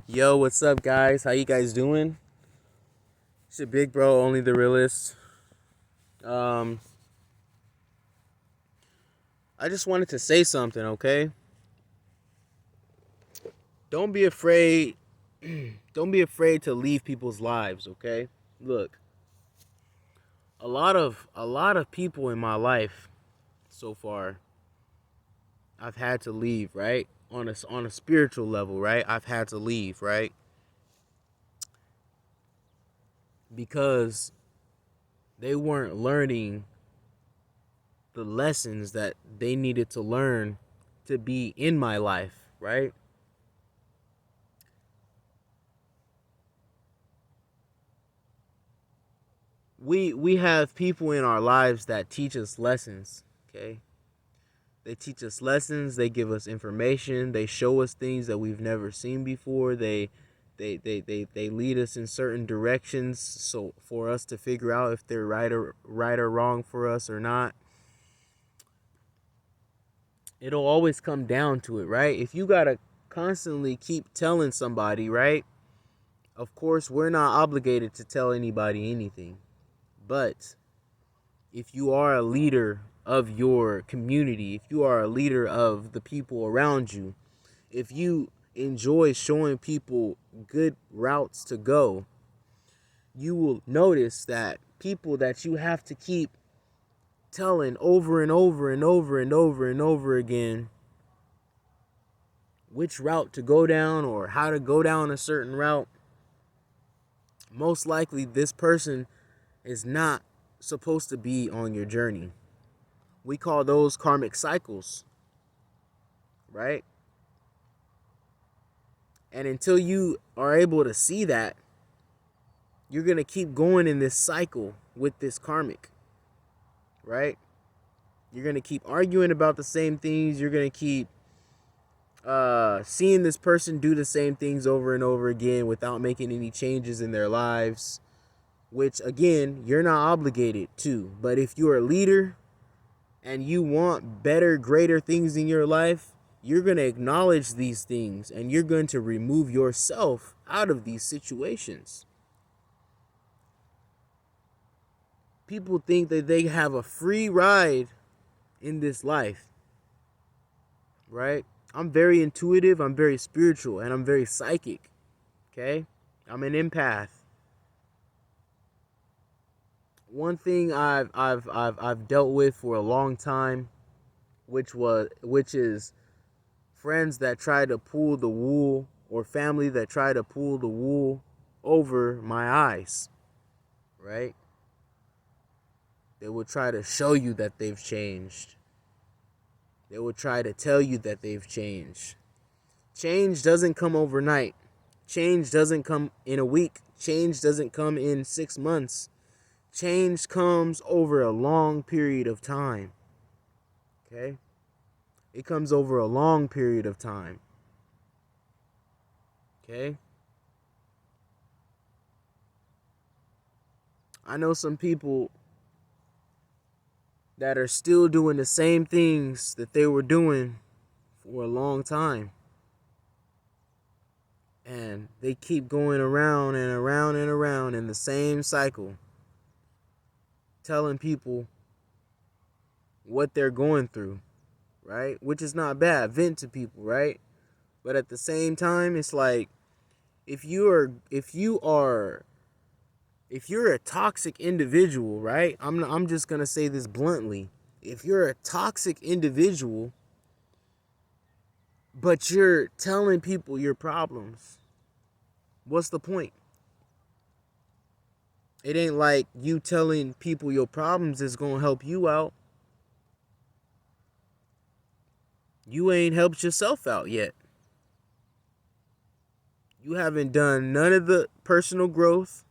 Yo, what's up, guys? How you guys doing? It's your big bro, only the realist. Um, I just wanted to say something, okay? Don't be afraid. Don't be afraid to leave people's lives, okay? Look, a lot of people in my life so far, I've had to leave, right? On a spiritual level, right? I've had to leave, right? Because they weren't learning the lessons that they needed to learn to be in my life, right? We have people in our lives that teach us lessons, okay? They teach us lessons, they give us information, they show us things that we've never seen before. They lead us in certain directions so for us to figure out if they're right or wrong for us or not. It'll always come down to it, right? If you got to constantly keep telling somebody, right? Of course, we're not obligated to tell anybody anything. But if you are a leader of your community, if you are a leader of the people around you, if you enjoy showing people good routes to go, you will notice that people that you have to keep telling over and over and over and over and over again which route to go down or how to go down a certain route, most likely this person is not supposed to be on your journey. We call those karmic cycles, right? And until you are able to see that, you're going to keep going in this cycle with this karmic, right? You're going to keep arguing about the same things. You're going to keep seeing this person do the same things over and over again without making any changes in their lives, which, again, you're not obligated to. But if you're a leader and you want better, greater things in your life, you're going to acknowledge these things and you're going to remove yourself out of these situations. People think that they have a free ride in this life, right? I'm very intuitive, I'm very spiritual, and I'm very psychic, okay? I'm an empath. One thing I've dealt with for a long time, which is friends that try to pull the wool or family that try to pull the wool over my eyes, right? They will try to show you that they've changed. They will try to tell you that they've changed. Change doesn't come overnight. Change doesn't come in a week. Change doesn't come in 6 months. Change comes over a long period of time. Okay? It comes over a long period of time. Okay? I know some people that are still doing the same things that they were doing for a long time. And they keep going around and around and around in the same cycle, telling people what they're going through, right? Which is not bad. Vent to people, right? But at the same time, it's like if you're a toxic individual, right? I'm just going to say this bluntly. If you're a toxic individual but you're telling people your problems, what's the point? It ain't like you telling people your problems is going to help you out. You ain't helped yourself out yet. You haven't done none of the personal growth,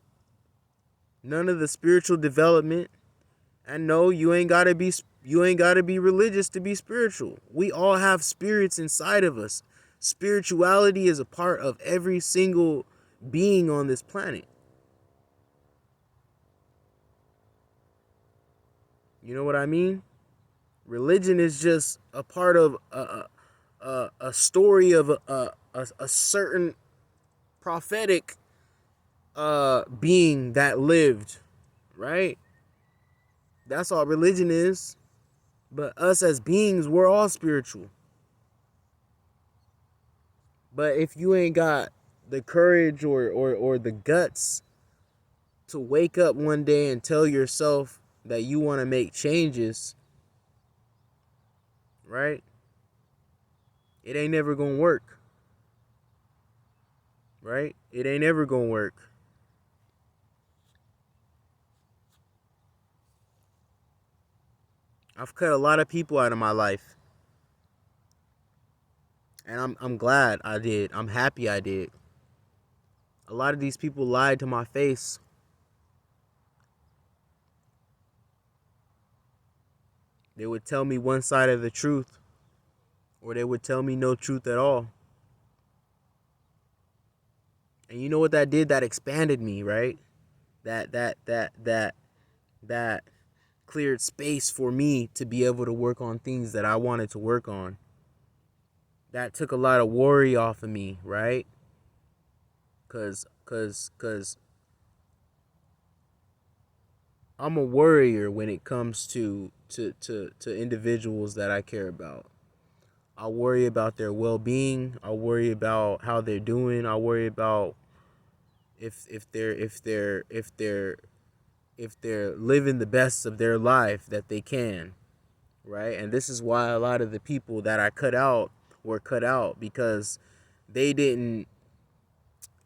none of the spiritual development. And no, you ain't got to be religious to be spiritual. We all have spirits inside of us. Spirituality is a part of every single being on this planet. You know what I mean? Religion is just a part of a story of a certain prophetic being that lived, right? That's all religion is. But us as beings, we're all spiritual. But if you ain't got the courage or the guts to wake up one day and tell yourself that you want to make changes, right? It ain't never gonna work. Right? It ain't ever gonna work. I've cut a lot of people out of my life. And I'm glad I did. I'm happy I did. A lot of these people lied to my face. They would tell me one side of the truth, or they would tell me no truth at all. And you know what that did? That expanded me, right? That cleared space for me to be able to work on things that I wanted to work on. That took a lot of worry off of me, right? Cause I'm a worrier when it comes to individuals that I care about. I worry about their well-being. I worry about how they're doing. I worry about if they're living the best of their life that they can, right? And this is why a lot of the people that I cut out were cut out, because they didn't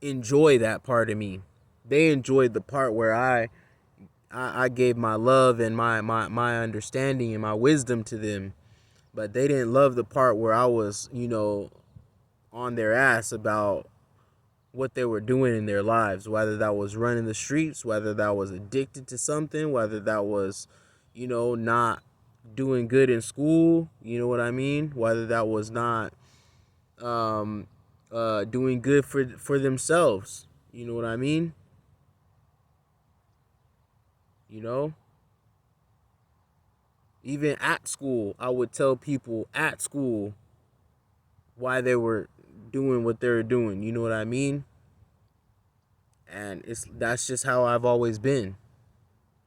enjoy that part of me. They enjoyed the part where I gave my love and my understanding and my wisdom to them, but they didn't love the part where I was, on their ass about what they were doing in their lives, whether that was running the streets, whether that was addicted to something, whether that was, not doing good in school, you know what I mean? Whether that was not doing good for themselves, you know what I mean? You know? Even at school, I would tell people at school why they were doing what they were doing, you know what I mean? And that's just how I've always been.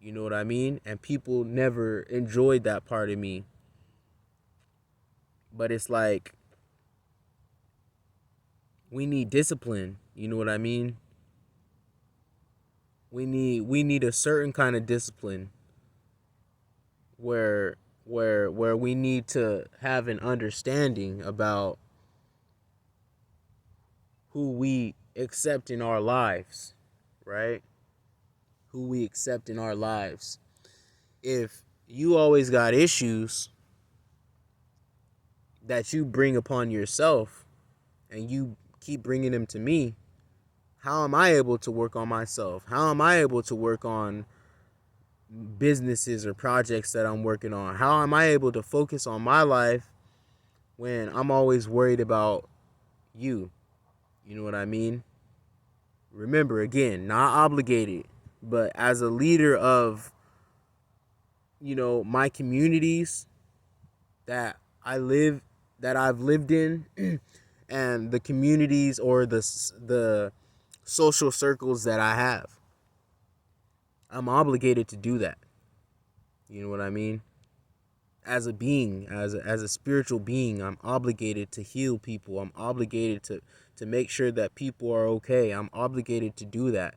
You know what I mean? And people never enjoyed that part of me. But it's like we need discipline, you know what I mean? We need a certain kind of discipline where where we need to have an understanding about who we accept in our lives, right? Who we accept in our lives. If you always got issues that you bring upon yourself and you keep bringing them to me, how am I able to work on myself? How am I able to work on businesses or projects that I'm working on? How am I able to focus on my life when I'm always worried about you? You know what I mean? Remember, again, not obligated, but as a leader of, my communities that I've lived in, and the communities or the social circles that I have, I'm obligated to do that. You know what I mean? As a being, as a spiritual being, I'm obligated to heal people. I'm obligated to make sure that people are okay. I'm obligated to do that.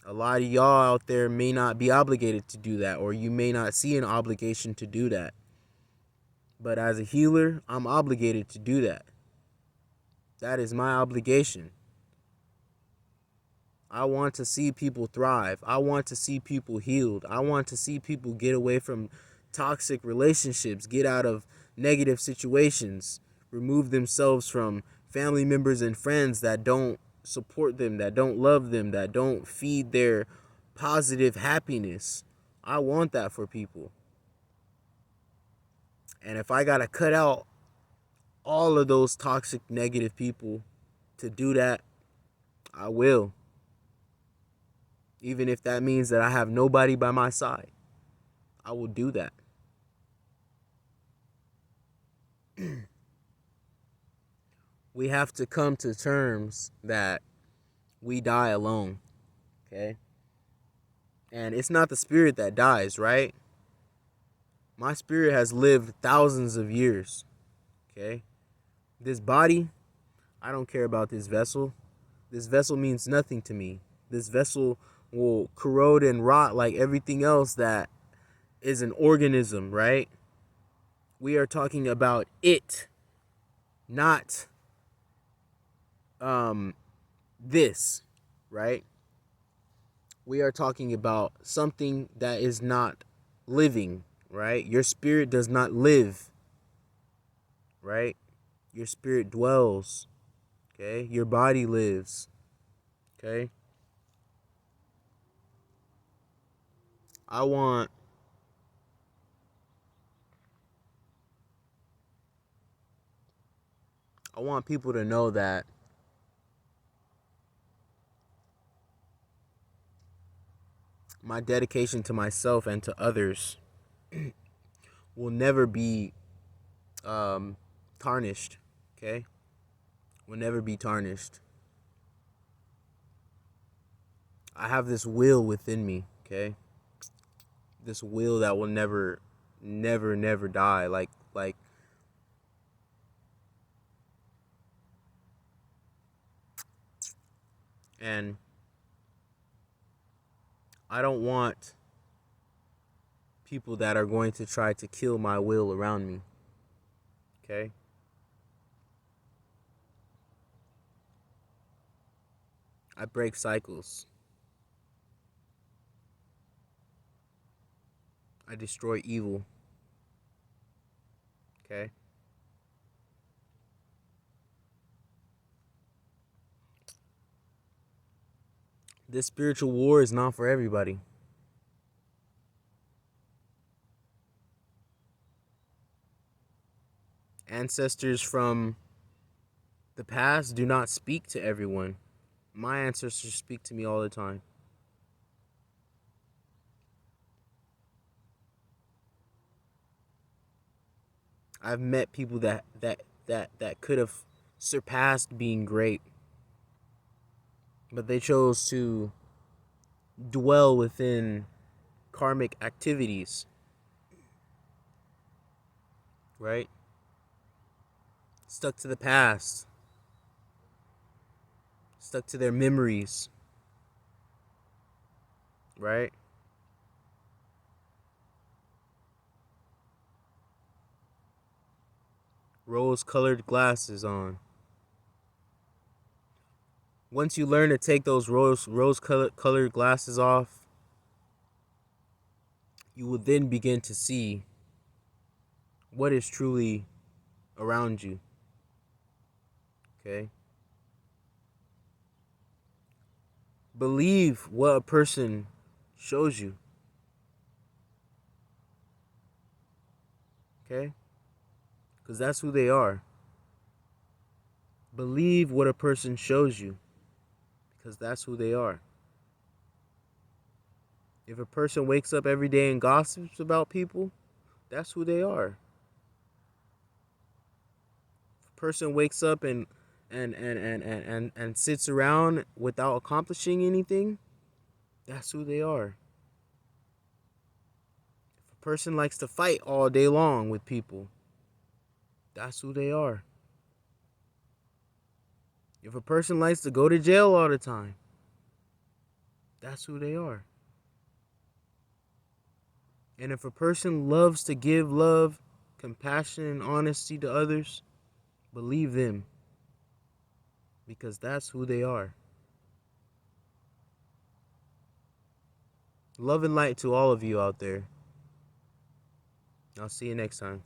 A lot of y'all out there may not be obligated to do that, or you may not see an obligation to do that. But as a healer, I'm obligated to do that. That is my obligation. I want to see people thrive. I want to see people healed. I want to see people get away from toxic relationships, get out of negative situations, remove themselves from family members and friends that don't support them, that don't love them, that don't feed their positive happiness. I want that for people. And if I got to cut out all of those toxic, negative people to do that, I will. Even if that means that I have nobody by my side, I will do that. we have to come to terms that we die alone, okay? And it's not the spirit that dies, right? My spirit has lived thousands of years, okay? This body, I don't care about this vessel. This vessel means nothing to me. This vessel will corrode and rot like everything else that is an organism, right? We are talking about it, not this, right? We are talking about something that is not living, right? Your spirit does not live, right? Your spirit dwells, okay? Your body lives, okay? I want people to know that my dedication to myself and to others will never be tarnished, okay? Will never be tarnished. I have this will within me, okay? This will that will never, never, never die. Like and I don't want people that are going to try to kill my will around me, okay? I break cycles. I destroy evil, okay? This spiritual war is not for everybody. Ancestors from the past do not speak to everyone. My ancestors speak to me all the time. I've met people that could have surpassed being great, but they chose to dwell within karmic activities, right? Stuck to the past, stuck to their memories, right? Rose-colored glasses on. Once you learn to take those rose-colored glasses off, you will then begin to see what is truly around you, okay? Believe what a person shows you, okay? Because that's who they are. Believe what a person shows you, because that's who they are. If a person wakes up every day and gossips about people, that's who they are. If a person wakes up and sits around without accomplishing anything, that's who they are. If a person likes to fight all day long with people, that's who they are. If a person likes to go to jail all the time, that's who they are. And if a person loves to give love, compassion, and honesty to others, believe them, because that's who they are. Love and light to all of you out there. I'll see you next time.